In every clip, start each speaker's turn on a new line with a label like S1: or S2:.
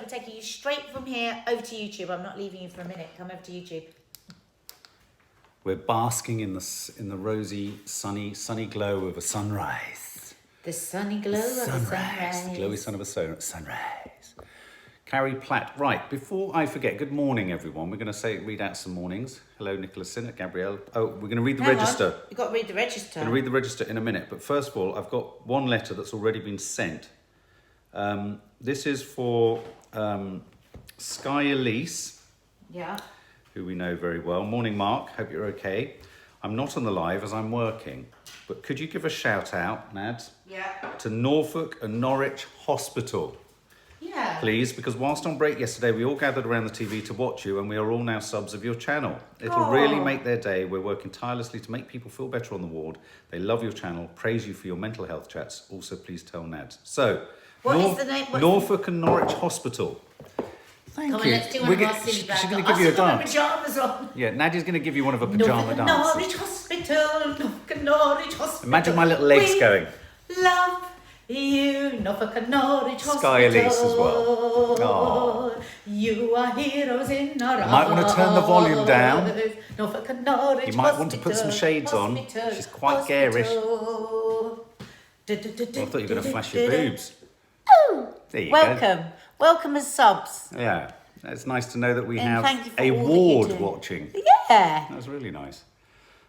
S1: taking you straight from here over to YouTube. I'm not leaving you for a minute. Come over to YouTube.
S2: We're basking in the rosy, sunny glow of a sunrise.
S1: The sunny glow of a sunrise.
S2: The glowy sun of a sunrise. Carrie Platt. Right, before I forget, good morning, everyone. We're going to read out some mornings. Hello, Nicholas Sinnott, Gabrielle. Oh, we're going to read the register.
S1: You've got to read the register.
S2: I'm going to read the register in a minute. But first of all, I've got one letter that's already been sent. This is for Sky Elise.
S1: Yeah.
S2: Who we know very well. Morning, Mark. Hope you're okay. I'm not on the live as I'm working. But could you give a shout out, Nads?
S1: Yeah.
S2: To Norfolk and Norwich Hospital.
S1: Yeah.
S2: Please, because whilst on break yesterday, we all gathered around the TV to watch you, and we are all now subs of your channel. It'll really make their day. We're working tirelessly to make people feel better on the ward. They love your channel, praise you for your mental health chats. Also, please tell Nad. So,
S1: what is the name?
S2: Norfolk and Norwich Hospital. Thank
S1: Come
S2: you.
S1: on, let's do one of our silly bags.
S2: She's going to give you a dance.
S1: Pajamas on.
S2: Yeah, Nadia's going to give you one of her pyjama dances.
S1: Norwich Hospital, Norfolk and Norwich Hospital.
S2: Imagine my little legs going.
S1: Love you, Norfolk and Norwich Hospital.
S2: Sky Elise as well. Aww.
S1: You are heroes in our arms.
S2: You might want to turn the volume down.
S1: Norfolk and Norwich
S2: You might want to put some shades on. She's quite garish.
S1: Oh,
S2: I thought you were going to flash your boobs.
S1: Oh,
S2: there you
S1: welcome.
S2: Go.
S1: Welcome as subs.
S2: Yeah, it's nice to know that we have
S1: a
S2: ward watching.
S1: Yeah.
S2: That's really nice.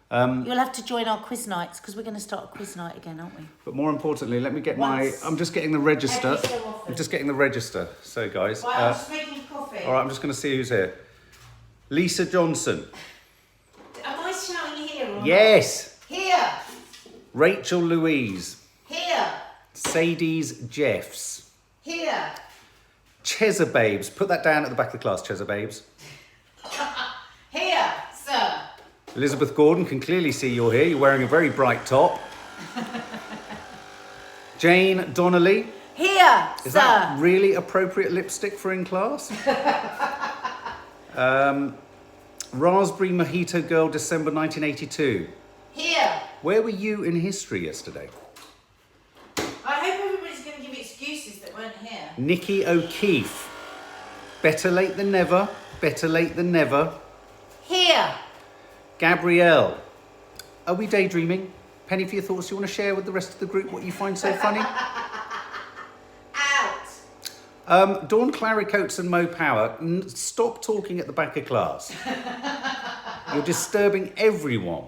S1: You'll have to join our quiz nights because we're going to start a quiz night again, aren't we?
S2: But more importantly, let me get I'm just getting the register. I'm just getting the register. So, guys.
S1: Right, I'm just making coffee.
S2: All right, I'm just going to see who's here. Lisa Johnson.
S1: Am I shouting here or
S2: Yes.
S1: Not? Here.
S2: Rachel Louise.
S1: Here.
S2: Sadie's Jeffs.
S1: Here.
S2: Chesa Babes. Put that down at the back of the class, Chesa Babes.
S1: Here, sir.
S2: Elizabeth Gordon, can clearly see you're here. You're wearing a very bright top. Jane Donnelly.
S1: Here,
S2: Is
S1: sir.
S2: that really appropriate lipstick for in class? Raspberry Mojito Girl, December 1982.
S1: Here.
S2: Where were you in history yesterday?
S1: I hope everybody's going to give excuses that weren't here.
S2: Nikki O'Keefe. Better late than never. Better late than never.
S1: Here.
S2: Gabrielle. Are we daydreaming? Penny for your thoughts. Do you want to share with the rest of the group what you find so funny?
S1: Out.
S2: Dawn Claricoats and Mo Power. Stop talking at the back of class. You're disturbing everyone.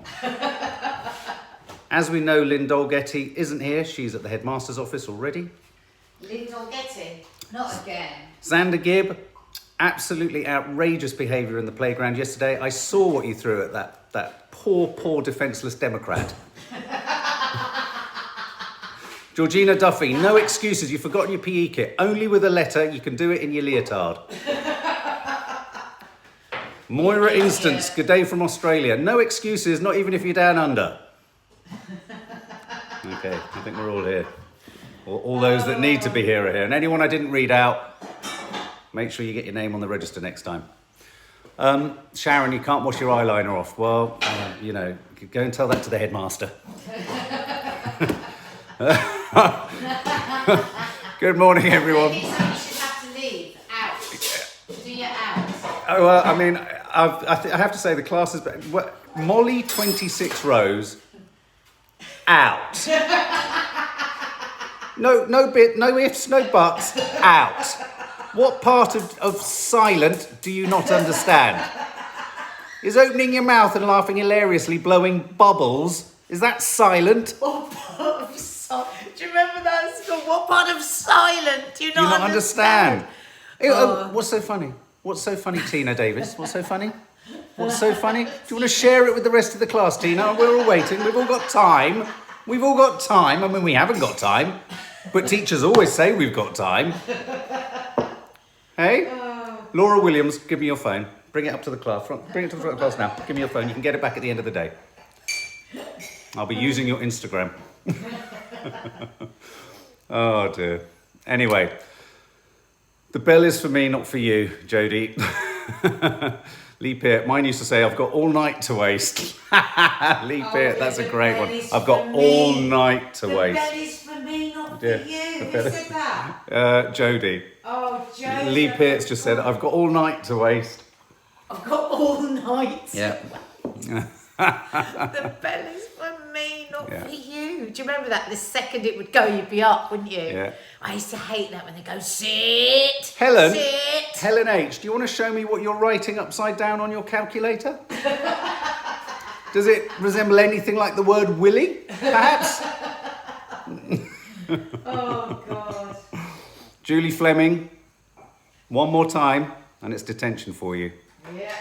S2: As we know, Lynn Dolgetty isn't here. She's at the headmaster's office already.
S1: Lynn Dolgetty. Not again.
S2: Xander Gibb. Absolutely outrageous behaviour in the playground yesterday. I saw what you threw at that poor defenceless Democrat. Georgina Duffy, no excuses. You've forgotten your PE kit. Only with a letter. You can do it in your leotard. Moira Instance, good day from Australia. No excuses, not even if you're down under. Okay, I think we're all here. All those that need to be here are here. And anyone I didn't read out, make sure you get your name on the register next time. Sharon, you can't wash your eyeliner off. Well, you know, go and tell that to the headmaster. Good morning, everyone.
S1: You should have to leave. Out. Do your out.
S2: Oh, well, I mean, I have to say the class is... Molly 26 rows, out. No ifs, no buts, out. What part of silent do you not understand? Is opening your mouth and laughing hilariously, blowing bubbles, is that silent?
S1: What part of silent? Do you remember that school? What part of silent do you not understand?
S2: What's so funny? What's so funny, Tina Davis? What's so funny? What's so funny? Do you want to share it with the rest of the class, Tina? We're all waiting. We've all got time. We've all got time. I mean, we haven't got time, but teachers always say we've got time. Hey? Laura Williams, give me your phone. Bring it up to the class. Bring it to the front of the class now. Give me your phone. You can get it back at the end of the day. I'll be using your Instagram. Oh, dear. Anyway, the bell is for me, not for you, Jodie. Lee Peart, mine used to say, I've got all night to waste. Lee Peart, that's a great one. I've got all night to waste.
S1: The belly's for me, not for you. Who said that?
S2: Jodie.
S1: Oh, Jodie.
S2: Lee Peart's just said, I've got all night to waste.
S1: I've got all night.
S2: Yeah.
S1: The belly's for me, not for you. Do you remember that? The second it would go, you'd be up, wouldn't you?
S2: Yeah.
S1: I used to hate that when they go, sit,
S2: Helen,
S1: sit.
S2: Helen H, do you want to show me what you're writing upside down on your calculator? Does it resemble anything like the word Willy, perhaps?
S1: Oh, God.
S2: Julie Fleming, one more time, and it's detention for you.
S1: Yeah.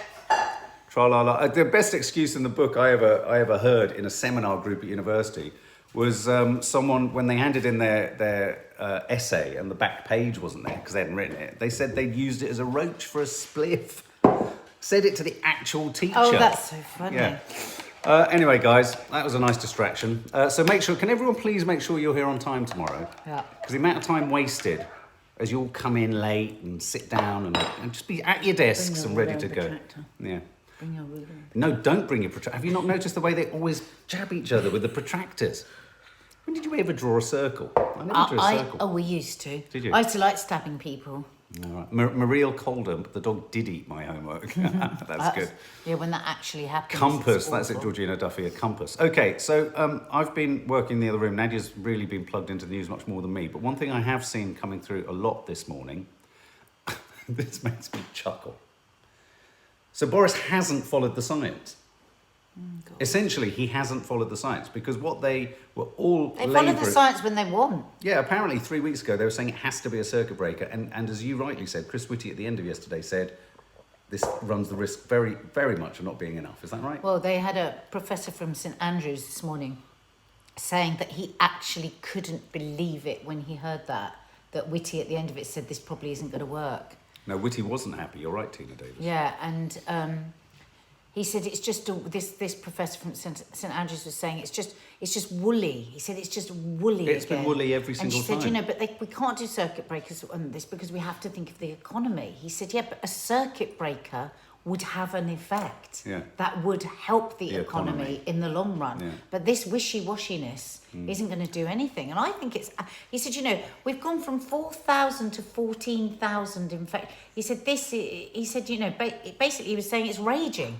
S2: Tra-la-la. The best excuse in the book I ever heard in a seminar group at university was someone, when they handed in their essay and the back page wasn't there because they hadn't written it, they said they'd used it as a roach for a spliff. Said it to the actual teacher.
S1: Oh, that's so funny.
S2: Yeah. Anyway, guys, that was a nice distraction. So make sure, can everyone please make sure you're here on time tomorrow?
S1: Yeah.
S2: Because the amount of time wasted as you all come in late and sit down and just be at your desks and ready to go.
S1: Protractor.
S2: Yeah.
S1: Bring your ruler.
S2: No, don't bring your protractor. Have you not noticed the way they always jab each other with the protractors? When did you ever draw a circle? I never drew a circle.
S1: Oh, we used to.
S2: Did you?
S1: I used to like stabbing people.
S2: All right. Mariel Colden, the dog did eat my homework. That's good.
S1: Yeah, when that actually happens.
S2: Compass,
S1: it's
S2: that's it,
S1: awful.
S2: Georgina Duffy, a compass. Okay, so I've been working in the other room. Nadia's really been plugged into the news much more than me. But one thing I have seen coming through a lot this morning, this makes me chuckle. So Boris hasn't followed the science.
S1: God.
S2: Essentially, he hasn't followed the science because what they were all
S1: They follow the science when they want.
S2: Yeah, apparently 3 weeks ago they were saying it has to be a circuit breaker. And as you rightly said, Chris Whitty at the end of yesterday said this runs the risk very, very much of not being enough. Is that right?
S1: Well, they had a professor from St Andrews this morning saying that he actually couldn't believe it when he heard that Whitty at the end of it said this probably isn't going to work.
S2: No, Whitty wasn't happy. You're right, Tina Davis.
S1: Yeah, and he said it's just this professor from St Andrews was saying it's just woolly. He said it's just woolly.
S2: It's been woolly every single
S1: time. And she said,
S2: time.
S1: you know, but we can't do circuit breakers on this because we have to think of the economy. He said, yeah, but a circuit breaker would have an effect that would help the economy in the long run.
S2: Yeah.
S1: But this wishy-washiness isn't going to do anything. And I think he said, you know, we've gone from 4,000 to 14,000 infections. He said, you know, basically he was saying it's raging.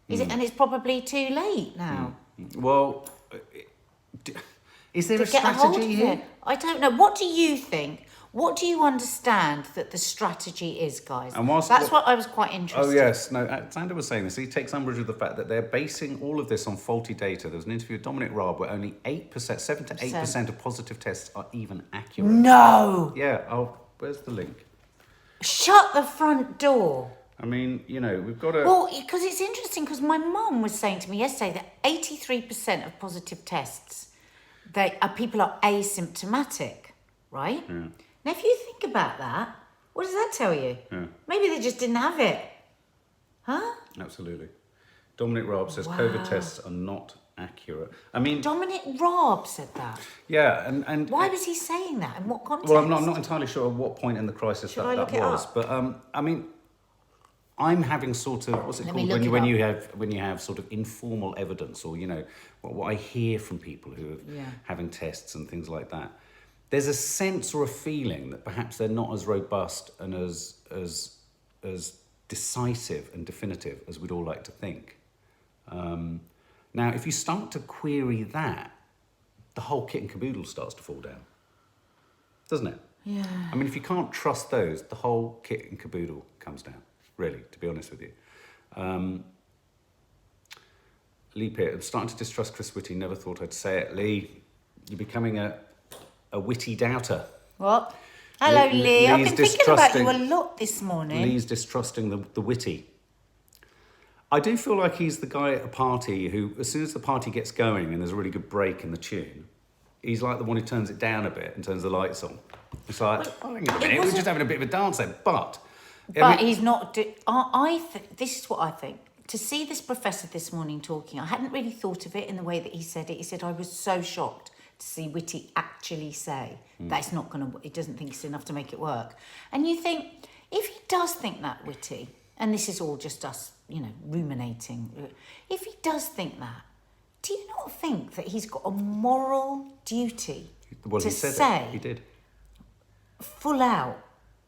S1: And it's probably too late now.
S2: Well, is there a strategy here?
S1: I don't know. What do you think? What do you understand that the strategy is, guys?
S2: And
S1: That's what I was quite interested.
S2: Oh, yes. No, Sander was saying this. He takes umbrage with the fact that they're basing all of this on faulty data. There was an interview with Dominic Raab where only 7 to 8% of positive tests are even accurate.
S1: No!
S2: Yeah. Oh, where's the link?
S1: Shut the front door.
S2: I mean, you know, we've got to...
S1: Well, because it's interesting, because my mum was saying to me yesterday that 83% of positive tests, people are asymptomatic, right?
S2: Yeah.
S1: Now, if you think about that, what does that tell you?
S2: Yeah.
S1: Maybe they just didn't have it. Huh?
S2: Absolutely. Dominic Raab says COVID tests are not accurate. I mean...
S1: Dominic Raab said that.
S2: Yeah, and...
S1: Why was he saying that? In what context?
S2: Well, I'm not entirely sure at what point in the crisis that was. But, I mean... I'm having sort of what's it called when you have sort of informal evidence, or you know what I hear from people who are having tests and things like that. There's a sense or a feeling that perhaps they're not as robust and as decisive and definitive as we'd all like to think. Now, if you start to query that, the whole kit and caboodle starts to fall down, doesn't it?
S1: Yeah.
S2: I mean, if you can't trust those, the whole kit and caboodle comes down. Really, to be honest with you. Lee Peart, I'm starting to distrust Chris Whitty. Never thought I'd say it. Lee, you're becoming a witty doubter.
S1: What? Hello, Lee. I've been thinking about you a lot this morning.
S2: Lee's distrusting the witty. I do feel like he's the guy at a party who, as soon as the party gets going and there's a really good break in the tune, he's like the one who turns it down a bit and turns the lights on. It's like, hang on a minute, we're just having a bit of a dance then. But
S1: he's not... this is what I think. To see this professor this morning talking, I hadn't really thought of it in the way that he said it. He said, I was so shocked to see Whitty actually say that it's not going to... He doesn't think it's enough to make it work. And you think, if he does think that, Whitty, and this is all just us ruminating. If he does think that, do you not think that he's got a moral duty
S2: Well,
S1: to
S2: he said
S1: say,
S2: it. He did.
S1: full out,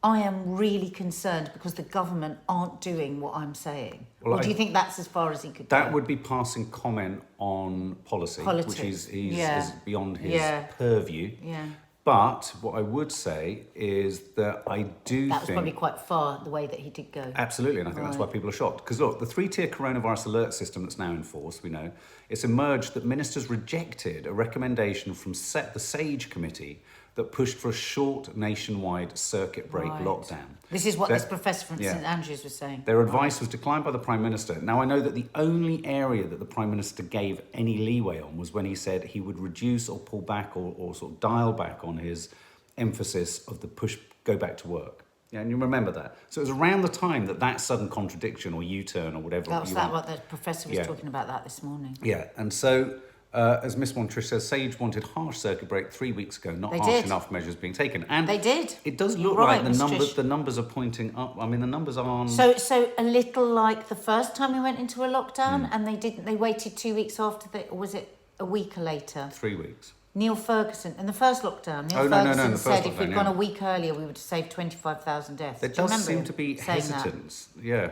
S1: I am really concerned because the government aren't doing what I'm saying?
S2: Well,
S1: or do you think that's as far as he could go?
S2: That would be passing comment on policy,
S1: Politics.
S2: which
S1: Yeah.
S2: is beyond his
S1: Yeah.
S2: purview.
S1: Yeah.
S2: But what I would say is that I do
S1: That was
S2: think...
S1: probably quite far, the way that he did go.
S2: Absolutely, and I think that's why people are shocked. Because look, the 3-tier coronavirus alert system that's now in force, we know, it's emerged that ministers rejected a recommendation from the SAGE committee that pushed for a short nationwide circuit break lockdown.
S1: This is what this professor from St Andrews was saying.
S2: Their advice was declined by the Prime Minister. Now, I know that the only area that the Prime Minister gave any leeway on was when he said he would reduce or pull back or sort of dial back on his emphasis of the go back to work. Yeah, and you remember that. So it was around the time that sudden contradiction or U-turn or whatever.
S1: That was what the professor was talking about that this morning.
S2: Yeah, and so... as Miss Montrish says, SAGE wanted harsh circuit break 3 weeks ago, not harsh enough measures being taken. And
S1: they did.
S2: It does look like the numbers are pointing up. I mean, the numbers aren't...
S1: So a little like the first time we went into a lockdown and they waited 2 weeks after, or was it a week later?
S2: 3 weeks.
S1: Neil Ferguson, in the first lockdown, Ferguson said if we'd gone a week earlier, we would have saved 25,000 deaths.
S2: There does seem to be hesitance, yeah.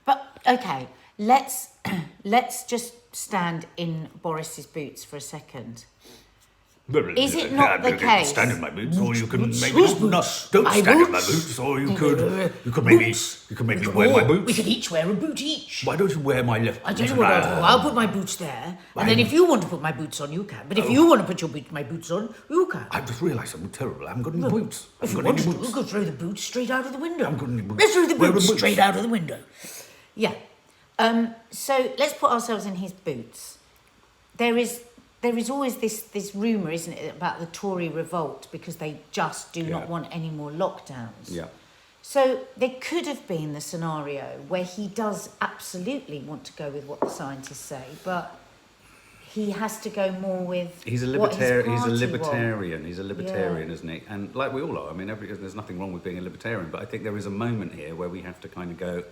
S1: But, okay, let's just stand in Boris's boots for a second. Is it not the case?
S2: Stand in my boots, or you can maybe don't stand in my boots, or you could maybe wear my boots.
S3: We could each wear a boot each.
S2: Why don't you wear my left?
S3: I don't know what I'll do. I'll put my boots there, and then if you want to put my boots on, you can. But if you want to put my boots on, you can.
S2: I just realised I'm terrible. I haven't got any boots.
S3: If you want to, you could throw the boots straight out of the window.
S2: I haven't got any boots.
S3: Let's throw the boots straight out of the window.
S1: Yeah. So let's put ourselves in his boots. There is always this rumour, isn't it, about the Tory revolt because they just do not want any more lockdowns.
S2: Yeah.
S1: So there could have been the scenario where he does absolutely want to go with what the scientists say, but he has to go more with
S2: He's a libertarian. He's a libertarian, isn't he? And like we all are. I mean, there's nothing wrong with being a libertarian, but I think there is a moment here where we have to kind of go,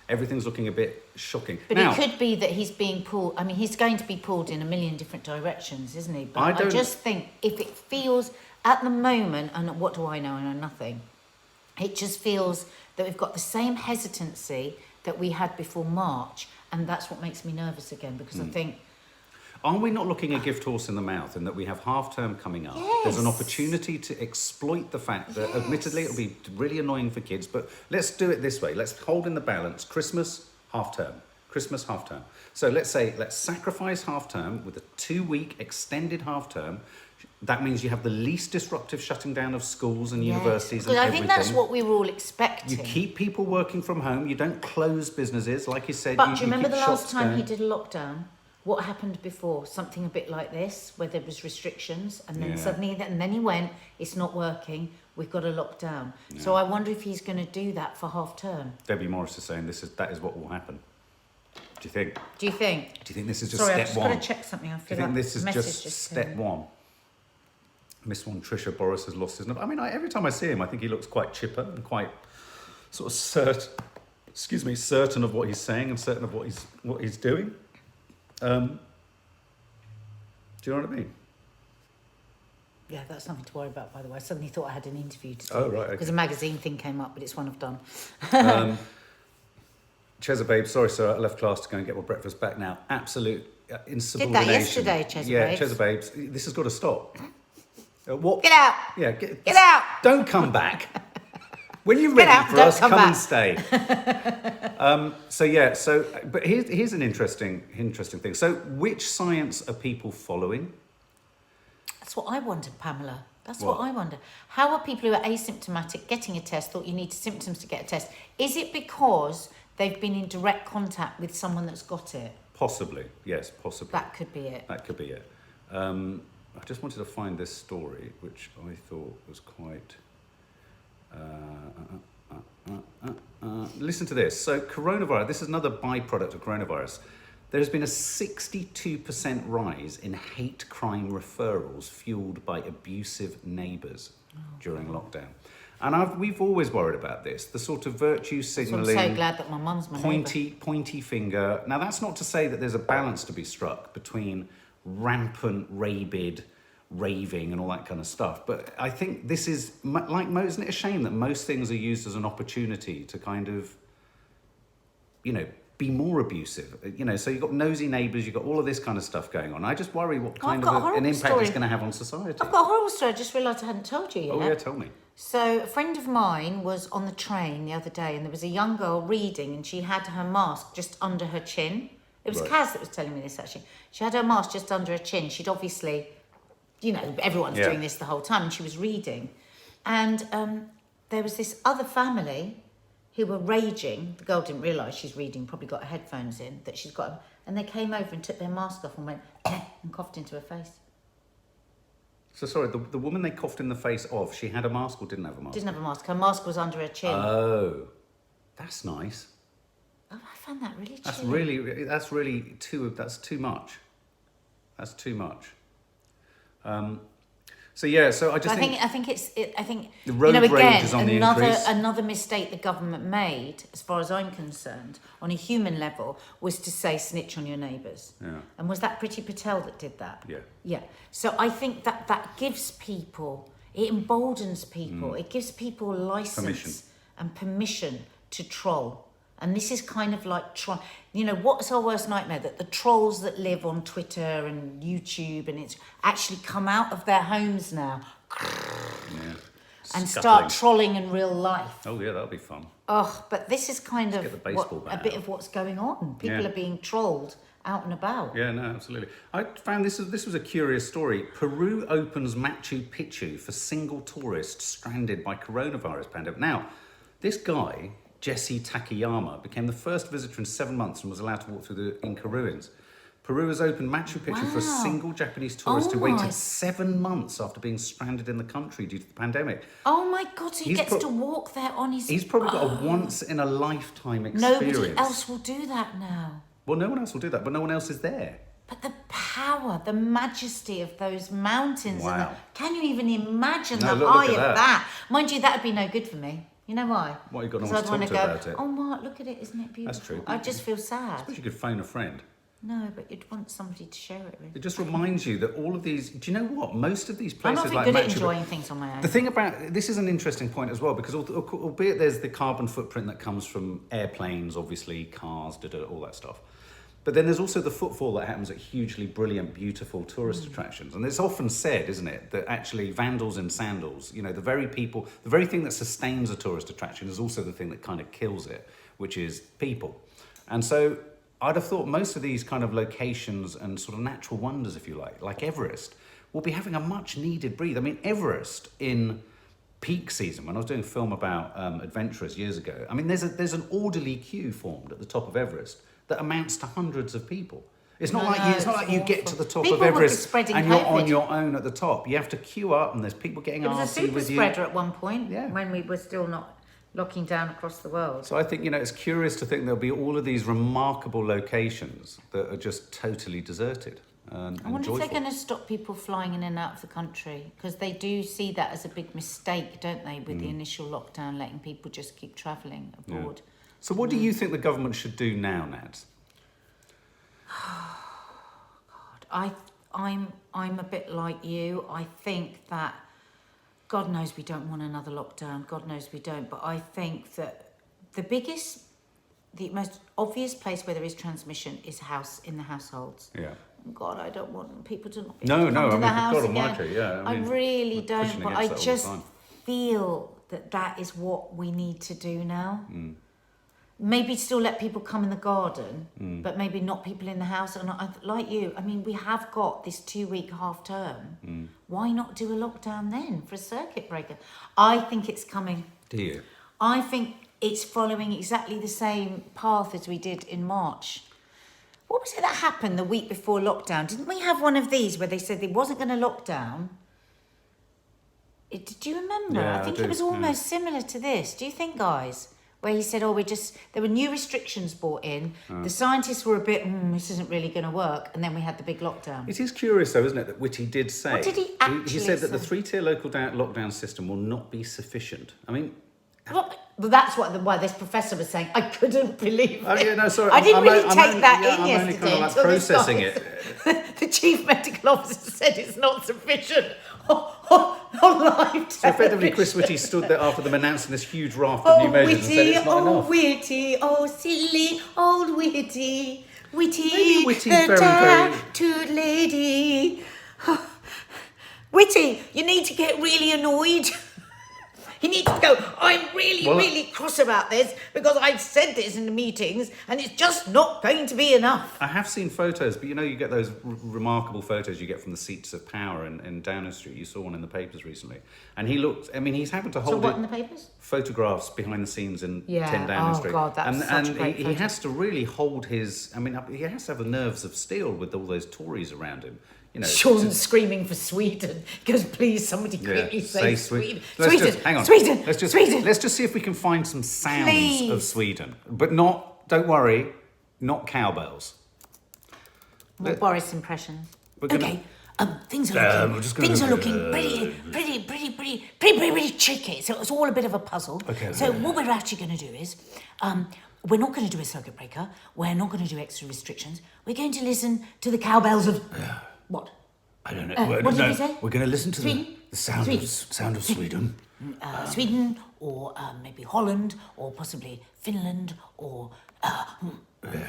S2: everything's looking a bit shocking.
S1: But it could be that he's being pulled. I mean, he's going to be pulled in a million different directions, isn't he? But I just think if it feels at the moment, and what do I know? I know nothing. It just feels that we've got the same hesitancy that we had before March, and that's what makes me nervous again, because I think...
S2: Are we not looking a gift horse in the mouth in that we have half-term coming up?
S1: Yes.
S2: There's an opportunity to exploit the fact that, admittedly, it'll be really annoying for kids, but let's do it this way. Let's hold in the balance Christmas, half-term. Christmas, half-term. So let's sacrifice half-term with a 2-week extended half-term. That means you have the least disruptive shutting down of schools and universities and everything.
S1: I think that's what we were all expecting.
S2: You keep people working from home. You don't close businesses, like you said.
S1: But do you remember the last time he did a lockdown? What happened before? Something a bit like this, where there was restrictions, and then suddenly, and then he went, it's not working, we've got to lock down. Yeah. So I wonder if he's going to do that for half term.
S2: Debbie Morris is saying that is what will happen. Do you think?
S1: Do you think
S2: this is just
S1: Sorry,
S2: step one?
S1: I've just got to check something. I feel
S2: Do you think
S1: like
S2: this is just step one? Miss One Trisha Boris has lost his number. I mean, every time I see him, I think he looks quite chipper and quite sort of certain of what he's saying and certain of what he's doing. Do you know what I mean?
S1: Yeah, that's nothing to worry about, by the way. I suddenly thought I had an interview to do.
S2: Oh, right, okay.
S1: Because a magazine thing came up, but it's one I've done.
S2: Cheza Babe, sorry, sir, I left class to go and get my breakfast back now. Absolute insubordination.
S1: Did that yesterday, Cheza Babes.
S2: Yeah, Cheza Babes, this has got to stop. What?
S1: Get out!
S2: Yeah,
S1: get out!
S2: Don't come back. When you're ready for us, come and stay. But here's an interesting thing. So, which science are people following?
S1: That's what I wondered, Pamela. That's what I wonder. How are people who are asymptomatic getting a test, thought you need symptoms to get a test? Is it because they've been in direct contact with someone that's got it?
S2: Possibly, yes, possibly.
S1: That could be it.
S2: That could be it. I just wanted to find this story, which I thought was quite... listen to this. So coronavirus, this is another byproduct of coronavirus. There has been a 62% rise in hate crime referrals fueled by abusive neighbours during lockdown. And we've always worried about this, the sort of virtue
S1: So I'm
S2: signalling,
S1: so glad that my mum's my neighbour.
S2: pointy finger. Now, that's not to say that there's a balance to be struck between rampant, rabid, raving and all that kind of stuff. But I think this is, isn't it a shame that most things are used as an opportunity to kind of, be more abusive? So you've got nosy neighbours, you've got all of this kind of stuff going on. I just worry what kind of an impact it's going to have on society.
S1: I've got a horrible story. I just realised I hadn't told you yet.
S2: Oh, yeah, tell me.
S1: So a friend of mine was on the train the other day and there was a young girl reading and she had her mask just under her chin. It was
S2: Right.
S1: Kaz that was telling me this, actually. She had her mask just under her chin. She'd obviously, everyone's doing this the whole time, and she was reading. And there was this other family who were raging. The girl didn't realise she's reading, probably got her headphones in, that she's got them. And they came over and took their mask off and went and coughed into her face.
S2: So sorry, the woman they coughed in the face of, she had a mask or didn't have a mask?
S1: Didn't have a mask. Her mask was under her chin.
S2: Oh, that's nice.
S1: Oh, I found that really
S2: That's
S1: chilly.
S2: that's too much. That's too much. So I just think
S1: I think
S2: the road rage
S1: again,
S2: is on the increase.
S1: another mistake the government made, as far as I'm concerned, on a human level, was to say snitch on your neighbours.
S2: Yeah.
S1: And was that Priti Patel that did that?
S2: Yeah.
S1: Yeah. So I think that gives people, it emboldens people, it gives people license and permission to troll. And this is kind of like, what's our worst nightmare? That the trolls that live on Twitter and YouTube and it's actually come out of their homes now and start trolling in real life.
S2: Oh yeah, that'll be fun.
S1: Oh, but this is kind of
S2: get the baseball bat
S1: a bit
S2: out.
S1: of what's going on. People are being trolled out and about.
S2: Yeah, no, absolutely. I found this was a curious story. Peru opens Machu Picchu for single tourist stranded by coronavirus pandemic. Now, this guy, Jesse Takayama, became the first visitor in 7 months and was allowed to walk through the Inca ruins. Peru has opened Machu Picchu for a single Japanese tourist who waited 7 months after being stranded in the country due to the pandemic.
S1: Oh my God, so he gets to walk there on his...
S2: He's probably got a once-in-a-lifetime experience.
S1: Nobody else will do that now.
S2: Well, no one else will do that, but no one else is there.
S1: But the power, the majesty of those mountains.
S2: Wow.
S1: Can you even imagine the
S2: look
S1: eye
S2: at
S1: of
S2: that.
S1: that? Mind you, that would be no good for me. You know why?
S2: Why, you've got no
S1: 'Cause
S2: one to
S1: I'd
S2: talk
S1: wanna
S2: to about it?
S1: Oh, Mark, look at it. Isn't it beautiful?
S2: That's true.
S1: I just feel sad.
S2: I suppose you could phone a friend.
S1: No, but you'd want somebody to share it with.
S2: It just reminds you that all of these... Do you know what? Most of these
S1: I'm
S2: places
S1: not very
S2: like
S1: good at
S2: Machu...
S1: enjoying things on my own.
S2: The thing about... This is an interesting point as well, because albeit there's the carbon footprint that comes from airplanes, obviously, cars, all that stuff. But then there's also the footfall that happens at hugely brilliant, beautiful tourist attractions. And it's often said, isn't it, that actually vandals in sandals, the very thing that sustains a tourist attraction is also the thing that kind of kills it, which is people. And so I'd have thought most of these kind of locations and sort of natural wonders, if you like Everest, will be having a much needed breathe. I mean, Everest in peak season, when I was doing a film about adventurers years ago, I mean, there's an orderly queue formed at the top of Everest that amounts to hundreds of people. It's not like you get to the top of Everest and you're on your own at the top. You have to queue up and there's people getting
S1: It was a
S2: arsey
S1: super
S2: with you.
S1: spreader at one point
S2: Yeah.
S1: when we were still not locking down across the world.
S2: So I think, it's curious to think there'll be all of these remarkable locations that are just totally deserted and
S1: I wonder
S2: joyful.
S1: if they're going to stop people flying in and out of the country, because they do see that as a big mistake, don't they, with the initial lockdown, letting people just keep travelling abroad.
S2: Yeah. So what do you think the government should do now, Nads?
S1: I'm a bit like you. I think that God knows we don't want another lockdown. God knows we don't. But I think that the most obvious place where there is transmission is in the households.
S2: Yeah.
S1: God, I don't want people to not be
S2: No,
S1: able to come to the
S2: for
S1: house
S2: God
S1: again.
S2: almighty, yeah.
S1: I really
S2: we're
S1: don't.
S2: pushing
S1: But I
S2: against that all the
S1: just
S2: time.
S1: feel that is what we need to do now. Maybe still let people come in the garden, but maybe not people in the house. And like you, I mean, we have got this 2-week half term. Why not do a lockdown then for a circuit breaker? I think it's coming.
S2: Do you?
S1: I think it's following exactly the same path as we did in March. What was it that happened the week before lockdown? Didn't we have one of these where they said they wasn't going to lock down? Do you remember?
S2: Yeah,
S1: I think
S2: I
S1: it
S2: do,
S1: was almost similar to this. Do you think, guys? where he said, there were new restrictions brought in. The scientists were a bit, this isn't really going to work. And then we had the big lockdown.
S2: It is curious, though, isn't it, that Whitty did say...
S1: What did he actually
S2: He said that the
S1: say?
S2: 3-tier local lockdown system will not be sufficient. I mean...
S1: Well, that's why this professor was saying. I couldn't believe it.
S2: Oh, yeah, no, sorry.
S1: I didn't really
S2: I'm
S1: take
S2: only-
S1: that
S2: yeah,
S1: in
S2: I'm only
S1: yesterday.
S2: kind of like
S1: until this
S2: processing
S1: guy-
S2: it.
S1: The chief medical officer said it's not sufficient on live
S2: So effectively,
S1: television.
S2: Chris Whitty stood there after them announcing this huge raft of new measures and said it's not enough.
S1: Whitty, silly old Whitty. Whitty,
S2: Maybe Whitty's
S1: the
S2: very-
S1: tattooed lady. Whitty, you need to get really annoyed. You need to go, I'm really cross about this because I've said this in the meetings and it's just not going to be enough.
S2: I have seen photos, but you get those remarkable photos you get from the seats of power in Downing Street. You saw one in the papers recently. And he looked, he's having to hold
S1: So what in the papers?
S2: photographs behining the scenes in 10 Downing Street.
S1: God, that's such a great
S2: he
S1: photo.
S2: has to really hold his, he has to have the nerves of steel with all those Tories around him.
S1: Sean's screaming for Sweden. He goes, please, somebody quickly say Sweden.
S2: Hang on.
S1: Sweden.
S2: Let's just see if we can find some sounds
S1: Please.
S2: of Sweden. But don't worry, not cowbells.
S1: More Boris impressions.
S2: We're gonna-
S1: Okay. Things are looking pretty tricky. So it's all a bit of a puzzle.
S2: Okay.
S1: So what we're actually going to do is, we're not going to do a circuit breaker. We're not going to do extra restrictions. We're going to listen to the cowbells of what?
S2: I don't know.
S1: What did you say?
S2: We're going to listen to
S1: Sweden?
S2: the sound of Sweden.
S1: Sweden, or maybe Holland, or possibly Finland, or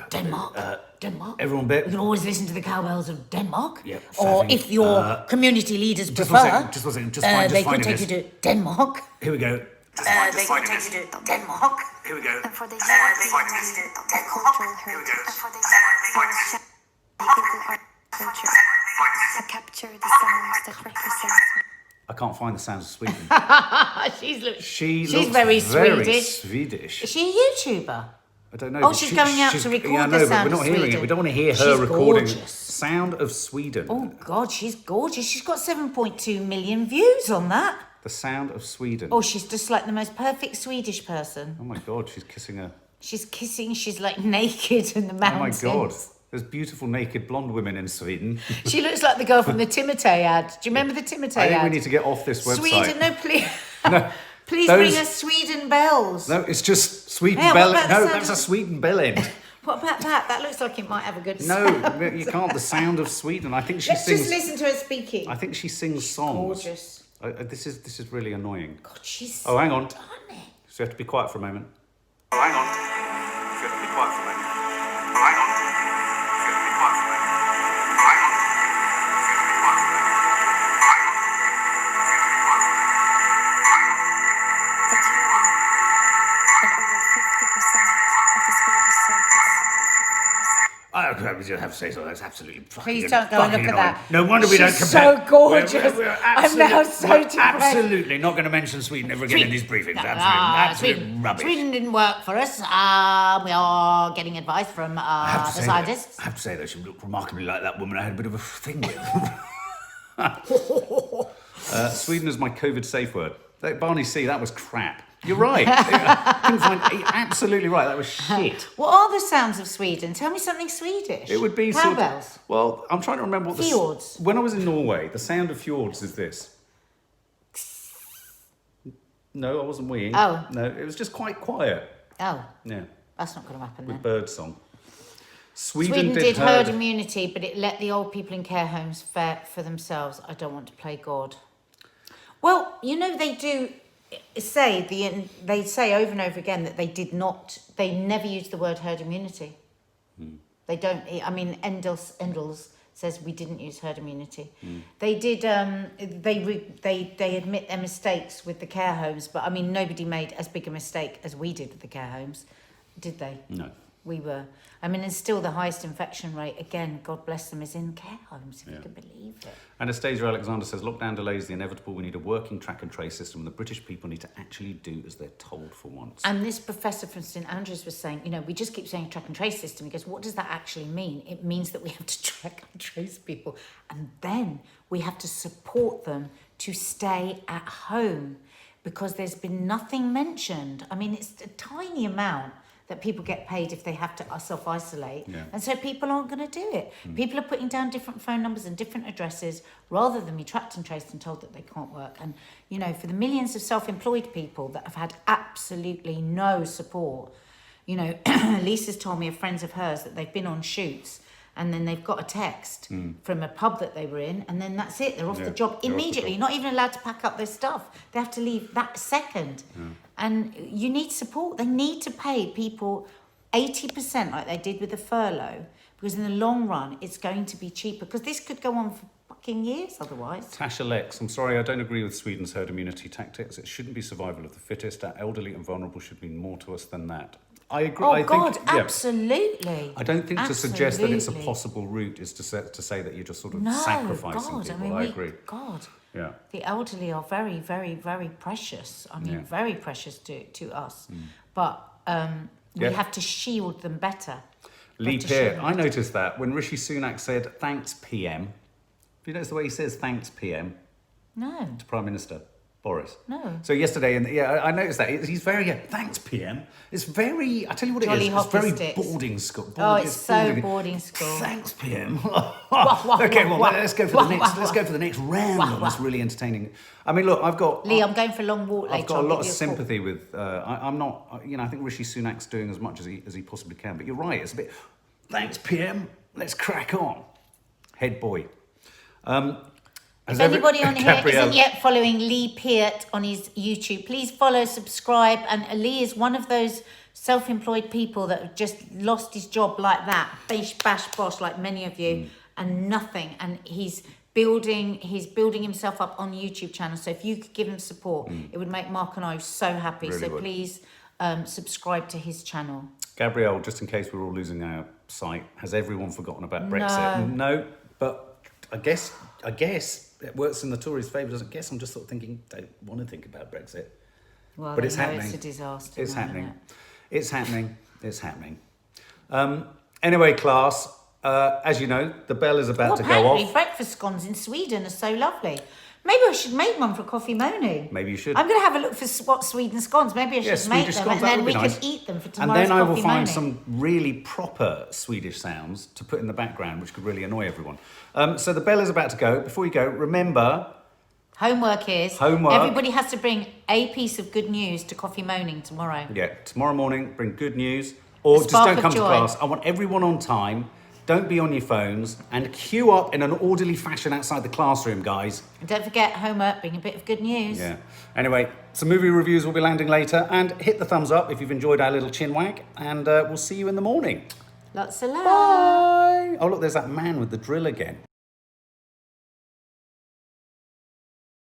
S1: Denmark. Denmark.
S2: Everyone bet.
S1: You can always listen to the cowbells of Denmark.
S2: Yep,
S1: Or
S2: sadly.
S1: if your community leaders
S2: Just
S1: prefer,
S2: one second. Just find
S1: they could take you to Denmark.
S2: Here we go.
S1: They could take you to Denmark.
S2: Here we go.
S4: And for the cultural heritage culture to capture the sounds that represent.
S2: I can't find the sounds of Sweden.
S1: She's
S2: Looks
S1: very Swedish.
S2: Swedish.
S1: Is she a YouTuber?
S2: I don't know.
S1: Oh,
S2: but
S1: she's going out to record the
S2: but
S1: sound
S2: we're
S1: of
S2: not hearing
S1: Sweden.
S2: it. We don't want to hear her
S1: She's
S2: recording
S1: gorgeous.
S2: sound of Sweden.
S1: Oh God, she's gorgeous. She's got 7.2 million views on that.
S2: The sound of Sweden.
S1: Oh, she's just like the most perfect Swedish person.
S2: Oh my God, she's kissing her.
S1: She's kissing. She's like naked in the
S2: Oh my
S1: mountains.
S2: God. There's beautiful naked blonde women in Sweden.
S1: She looks like the girl from the Timotei ad. Do you remember the Timotei
S2: I
S1: ad?
S2: think we need to get off this website.
S1: Sweden, no, please.
S2: No,
S1: Please
S2: those-
S1: bring us Sweden bells.
S2: No, it's just Sweden
S1: Yeah,
S2: bell.
S1: what about the
S2: No,
S1: sound
S2: that's a
S1: of-
S2: Sweden bell end.
S1: What about that? That looks like it might have a good sound.
S2: No, you can't. The sound of Sweden. I think she
S1: Let's
S2: sings.
S1: just listen to her speaking.
S2: I think she sings songs.
S1: Gorgeous.
S2: This is really annoying.
S1: God, she's
S2: Oh, hang on.
S1: stunning.
S2: So you have to be quiet for a moment. Oh, hang on. So you have to be quiet for a moment. Oh, hang on. So you have to be quiet for a moment. Oh, hang on. So you have to be quiet for a moment. Oh, hang on.
S4: That you and over 50% of the Swedish surface.
S2: I have to say so. That's absolutely fucking
S1: Please don't go and look
S2: fucking
S1: at that.
S2: annoying. No wonder we don't
S1: She's
S2: compare.
S1: so gorgeous.
S2: We're
S1: I'm now so
S2: we're
S1: depressed.
S2: absolutely not going to mention Sweden ever again in these briefings. Absolute rubbish.
S1: Sweden didn't work for us. We are getting advice from the scientists.
S2: I have to say, though, she looked remarkably like that woman I had a bit of a thing with. Sweden is my COVID safe word. Barney C, that was crap. You're right. I couldn't find, absolutely right. That was shit.
S1: What are the sounds of Sweden? Tell me something Swedish.
S2: It would be
S1: cowbells.
S2: Well, I'm trying to remember what
S1: Fjords.
S2: When I was in Norway, the sound of fjords is this. No, I wasn't weeing.
S1: Oh.
S2: No, it was just quite quiet.
S1: Oh,
S2: Yeah,
S1: that's not going to happen then.
S2: with bird song.
S1: Sweden did herd immunity, but it let the old people in care homes fare for themselves. I don't want to play God. Well, they do say they say over and over again that they never used the word herd immunity. They don't. I mean, Endels says we didn't use herd immunity. They did. They admit their mistakes with the care homes, but I mean, nobody made as big a mistake as we did with the care homes, did they?
S2: No.
S1: We were. I mean, and still the highest infection rate, again, God bless them, is in care homes, if you can believe it.
S2: Anastasia Alexander says, lockdown delays the inevitable. We need a working track and trace system, and the British people need to actually do as they're told for once.
S1: And this professor from St Andrews was saying, we just keep saying track and trace system. He goes, what does that actually mean? It means that we have to track and trace people, and then we have to support them to stay at home. because there's been nothing mentioned. I mean, it's a tiny amount that people get paid if they have to self-isolate.
S2: Yeah.
S1: And so people aren't going to do it. People are putting down different phone numbers and different addresses rather than be tracked and traced and told that they can't work. And, you know, for the millions of self-employed people that have had absolutely no support, you know, Lisa's told me of friends of hers that they've been on shoots and then they've got a text from a pub that they were in, and then that's it. They're off the job immediately, not even allowed to pack up their stuff. They have to leave that second. And you need support. They need to pay people 80% like they did with the furlough, because in the long run, it's going to be cheaper, because this could go on for fucking years otherwise.
S2: Tasha Lex, I'm sorry, I don't agree with Sweden's herd immunity tactics. It shouldn't be survival of the fittest. Our elderly and vulnerable should mean more to us than that. I agree.
S1: Oh,
S2: I
S1: God,
S2: think, yeah.
S1: Absolutely.
S2: I don't think to suggest that it's a
S1: Absolutely.
S2: possible route is to say that you're just sort of
S1: No,
S2: sacrificing
S1: God,
S2: people.
S1: I mean,
S2: I agree.
S1: God,
S2: Yeah.
S1: the elderly are very, very, very precious. I mean,
S2: Yeah.
S1: very precious to us. But we
S2: Yeah.
S1: have to shield them better.
S2: Lee
S1: Better
S2: Peart,
S1: shield
S2: I
S1: them.
S2: noticed that when Rishi Sunak said, thanks PM. Do you notice the way he says thanks PM
S1: No,
S2: to Prime Minister Boris?
S1: no.
S2: So yesterday, I noticed that. He's very, thanks PM. It's very, I tell you what
S1: Jolly
S2: it is, it's
S1: hockey
S2: very
S1: sticks.
S2: boarding school.
S1: Oh, it's so boarding school.
S2: Thanks PM.
S1: wah,
S2: Okay, well,
S1: wah,
S2: let's go for
S1: wah,
S2: the next,
S1: wah,
S2: let's
S1: wah.
S2: go for the next round
S1: Wah,
S2: on this
S1: wah.
S2: really entertaining. I mean, look, I've got...
S1: Lee, I'm going for a long walk later.
S2: I've got a
S1: I'll
S2: lot of
S1: give you a call.
S2: sympathy with. I'm not. You know, I think Rishi Sunak's doing as much as he possibly can. But you're right. It's a bit. Thanks, PM. Let's crack on. Head boy.
S1: If anybody on here isn't yet following Lee Peart on his YouTube, please follow, subscribe. And Lee is one of those self-employed people that have just lost his job like that, bash, bash, bosh, like many of you, and nothing. And he's building himself up on the YouTube channel. So if you could give him support, it would make Mark and I so happy.
S2: Really
S1: so
S2: would.
S1: please subscribe to his channel.
S2: Gabrielle, just in case we're all losing our sight, has everyone forgotten about Brexit? No, but I guess it works in the Tories' favour. I guess I'm just sort of thinking, don't want to think about Brexit.
S1: Well,
S2: But
S1: they
S2: it's
S1: know
S2: happening.
S1: It's a disaster.
S2: It's
S1: now,
S2: happening.
S1: isn't it?
S2: It's happening. It's happening. Anyway, class, as you know, the bell is about
S1: Well,
S2: to go
S1: apparently
S2: off.
S1: breakfast scones in Sweden are so lovely. Maybe I should make one for Coffee Moaning.
S2: Maybe you should.
S1: I'm going to have a look for what Sweden scones. Maybe I should make
S2: Swedish
S1: them,
S2: scones,
S1: and
S2: that
S1: then
S2: would
S1: we
S2: be nice.
S1: can eat them for
S2: And
S1: tomorrow's
S2: then I will
S1: Coffee
S2: find
S1: Moaning.
S2: some really proper Swedish sounds to put in the background, which could really annoy everyone. So the bell is about to go. Before you go, remember...
S1: Homework is...
S2: Homework.
S1: Everybody has to bring a piece of good news to Coffee Moaning tomorrow.
S2: Yeah, tomorrow morning, bring good news. Or
S1: A
S2: just
S1: spark
S2: don't
S1: of
S2: come to
S1: joy.
S2: class. I want everyone on time. Don't be on your phones. And queue up in an orderly fashion outside the classroom, guys.
S1: And don't forget, homework, bring a bit of good news.
S2: Yeah. Anyway, some movie reviews will be landing later. And hit the thumbs up if you've enjoyed our little chin wag. And we'll see you in the morning.
S1: Lots of love.
S2: Bye. Oh, look, there's that man with the drill again.